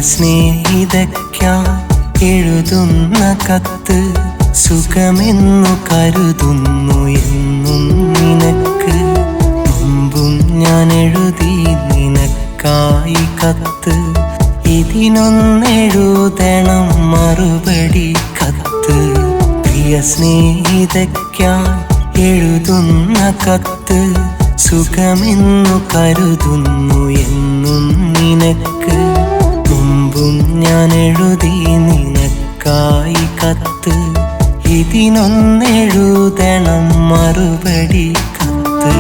സ്നേഹിതയ്ക്കാൻ എഴുതുന്ന കത്ത് സുഖമെന്നു കരുതുന്നു എന്നും നിനക്ക്. മുമ്പും ഞാൻ എഴുതി നിനക്കായി കത്ത്, ഇതിനൊന്നെഴുതണം മറുപടി കത്ത്. പ്രിയ സ്നേഹിതയ്ക്കാൻ എഴുതുന്ന കത്ത് സുഖമെന്നു കരുതുന്നു എന്നും നിനക്ക്. മുമ്പും ഞാൻ എഴുതി നിനക്കായി കത്ത്, ഇതിനൊന്നെഴുതണം മറുപടി കത്ത്.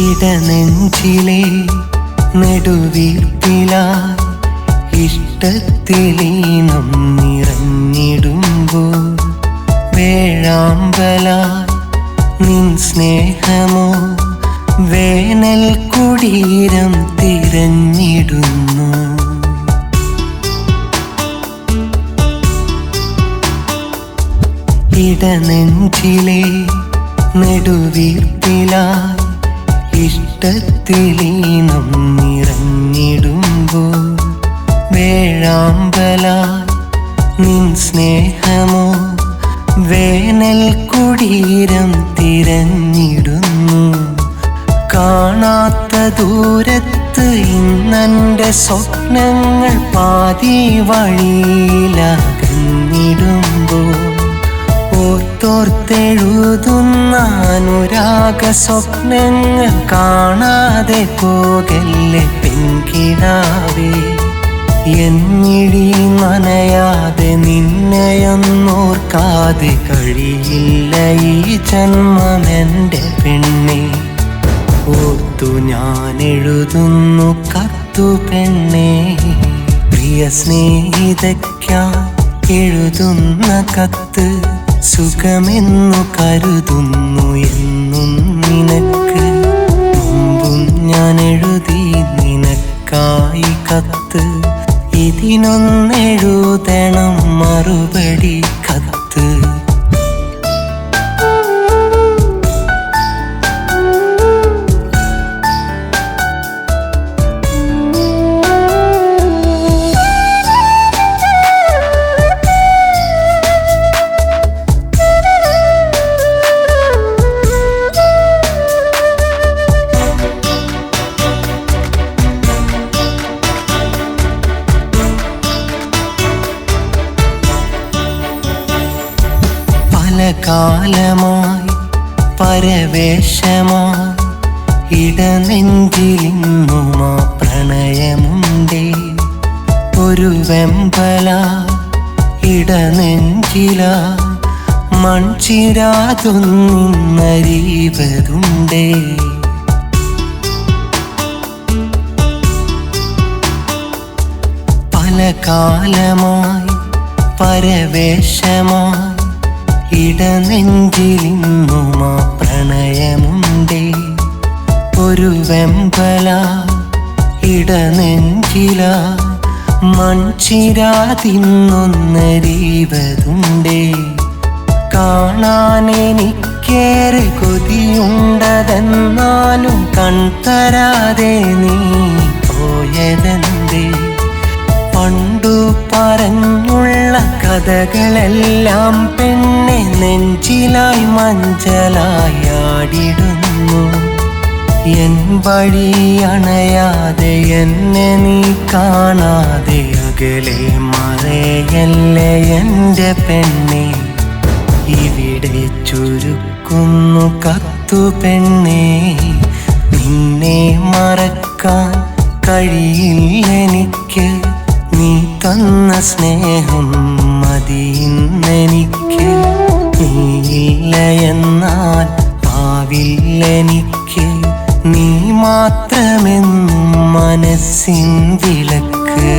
ഇടനെഞ്ചിലെ നെടുവീർപ്പിലായി ഇഷ്ടത്തിലീനം നിറഞ്ഞിടുമ്പോൾ വേഴാമ്പലായി നിൻ സ്നേഹമോ വേനൽ കുടീരം തിരഞ്ഞിടുന്നു. ഇടനെഞ്ചിലെ നെടുവീർപ്പിലായി ഇഷ്ടത്തിലീനം നിറഞ്ഞിടുമ്പോൾ വേഴാമ്പലായി നിൻ സ്നേഹമോ വേനൽ കുടീരം തിരഞ്ഞിടുന്നു. കാണാത്ത ദൂരത്ത് ഇന്നെൻ്റെ സ്വപ്നങ്ങൾ പാതി വഴിയിലകന്നിടുമ്പോൾ ഓർത്തോർത്തെഴുതുന്ന അനുരാഗ സ്വപ്നങ്ങൾ കാണാതെ പോകല്ലേ പെൺകിടാവേ. എന്നിഴി നനയാതെ നിന്നെയൊന്നോർക്കാതെ കഴിയില്ല ഈ ജന്മമെൻ്റെ പെണ്ണെ. ഓർത്തു ഞാൻ എഴുതുന്നു കത്തു പെണ്ണെ. പ്രിയ സ്നേഹിതയ്ക്കാൻ എഴുതുന്ന കത്ത് സുഖമെന്നു കരുതുന്നു എന്നും നിനക്ക്. മുമ്പും ഞാൻ എഴുതി നിനക്കായി കത്ത്, ഇതിനൊന്നെഴുതണം മറുപടി കത്ത്. കാലമായി പരവേശമായി ഇടനെഞ്ചിലിന്നുമാ പ്രണയമുണ്ടേ. ഒരു വെമ്പല ഇടനെഞ്ചില മൺചിരാതൊന്നരീവതുണ്ടേ. പല കാലമായി പരവേശമായി ഇടനെഞ്ചിലിന്നുമാ പ്രണയമുണ്ടേ. ഒരു വെമ്പല ഇടനെഞ്ചില മൺചിരാതിന്നൊന്നരീവതുണ്ടേ. കാണാനെനിക്കേറെ കൊതിയുണ്ടതെന്നാലും കൺതരാതെ നീ പോയതെന്തേ. പണ്ടു പറഞ്ഞുള്ള കഥകളെല്ലാം പെണ്ണെ നെഞ്ചിലായി മഞ്ചലായി ആടിടുന്നു. എൻ വഴി അണയാതെ എന്നെ നീ കാണാതെ അകലെ മറയല്ലേ എൻ്റെ പെണ്ണെ. ഇവിടെ ചുരുക്കുന്നു കത്തു പെണ്ണെ. നിന്നെ മറക്കാൻ കഴിയില്ലെനിക്ക്. നീ തന്ന സ്നേഹം മതിയിന്നെനിക്ക്. നീയില്ല എന്നാൽ ആവില്ലെനിക്ക്. നീ മാത്രമെന്നും മനസ്സിൻ വിളക്ക്.